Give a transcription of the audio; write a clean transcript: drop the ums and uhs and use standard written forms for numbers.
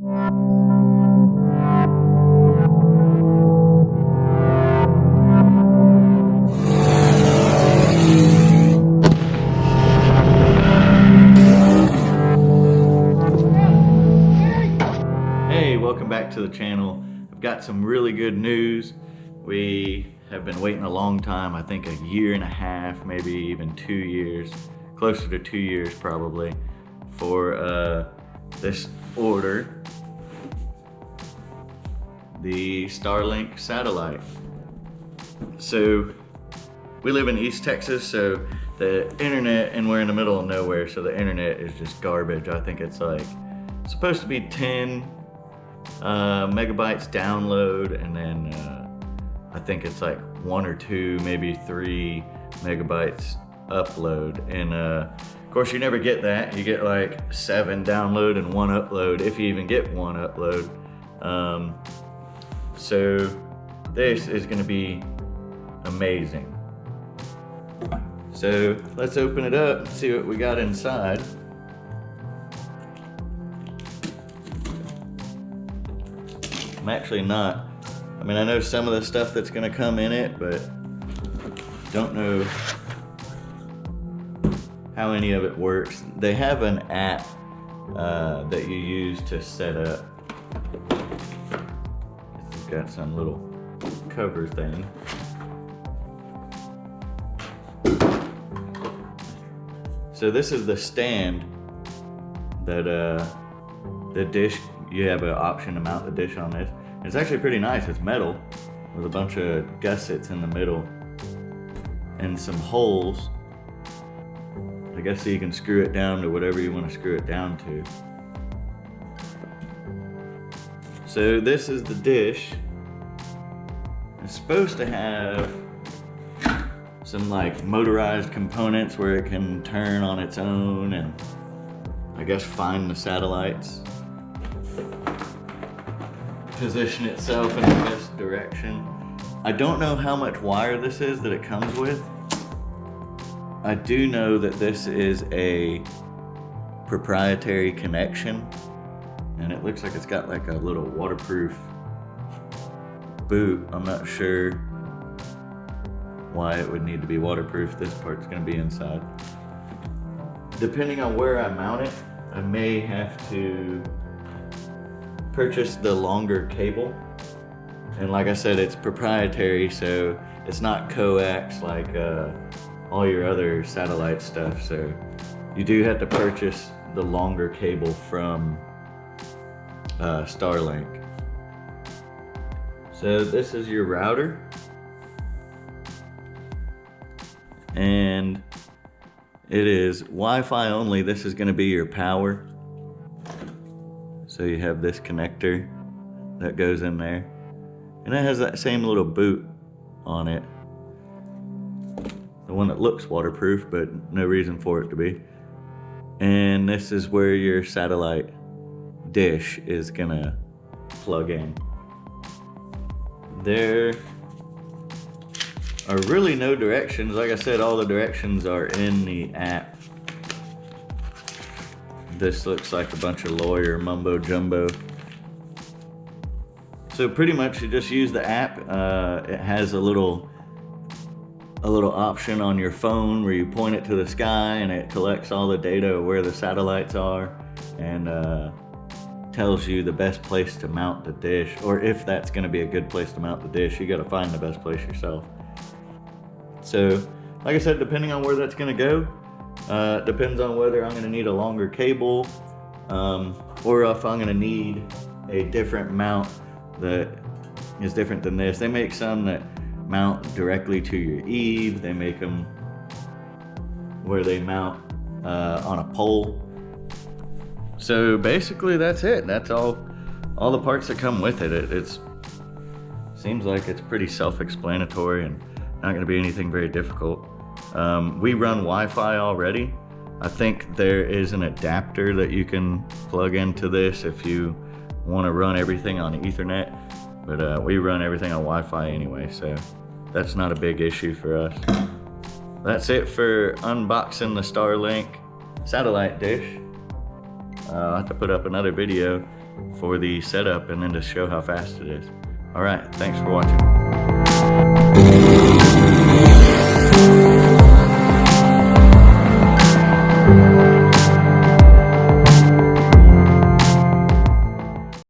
Hey, welcome back to the channel. I've got some really good news. We have been waiting a long time, I think a year and a half, maybe even 2 years, closer to 2 years probably, for this order, the Starlink satellite. So we live in East Texas, so the internet, and we're in the middle of nowhere, so the internet is just garbage. I think it's like supposed to be 10 megabytes download, and then I think it's like 1 or 2, maybe 3 megabytes upload. And of course you never get that. You get like 7 download and 1 upload, if you even get 1 upload. So this is going to be amazing. So let's open it up and see what we got inside. I'm actually not, I mean, I know some of the stuff that's gonna come in it, but don't know how any of it works. They have an app that you use to set up. It's got some little cover thing. So this is the stand that the dish, you have an option to mount the dish on this. It's actually pretty nice. It's metal with a bunch of gussets in the middle and some holes, I guess, so you can screw it down to whatever you want to screw it down to. So this is the dish. It's supposed to have some like motorized components where it can turn on its own and I guess find the satellites, position itself in the best direction. I don't know how much wire this is that it comes with. I do know that this is a proprietary connection, and it looks like it's got like a little waterproof boot. I'm not sure why it would need to be waterproof. This part's gonna be inside. Depending on where I mount it, I may have to purchase the longer cable. And like I said, it's proprietary, so it's not coax like all your other satellite stuff. So you do have to purchase the longer cable from Starlink. So this is your router. And it is Wi-Fi only. This is going to be your power. So you have this connector that goes in there. And it has that same little boot on it. The one that looks waterproof, but no reason for it to be. And this is where your satellite dish is going to plug in. There are really no directions. Like I said, all the directions are in the app. This looks like a bunch of lawyer mumbo jumbo. So pretty much you just use the app. It has a little option on your phone where you point it to the sky and it collects all the data of where the satellites are and tells you the best place to mount the dish, or if that's going to be a good place to mount the dish. You got to find the best place yourself. So like I said, depending on where that's going to go, depends on whether I'm going to need a longer cable or if I'm going to need a different mount that is different than this. They make some that mount directly to your eave. They make them where they mount on a pole. So basically that's it. That's all the parts that come with it. It seems like it's pretty self-explanatory and not going to be anything very difficult. We run Wi-Fi already. I think there is an adapter that you can plug into this if you want to run everything on Ethernet, but we run everything on Wi-Fi anyway, so that's not a big issue for us. That's it for unboxing the Starlink satellite dish. I'll have to put up another video for the setup and then to show how fast it is. All right, thanks for watching.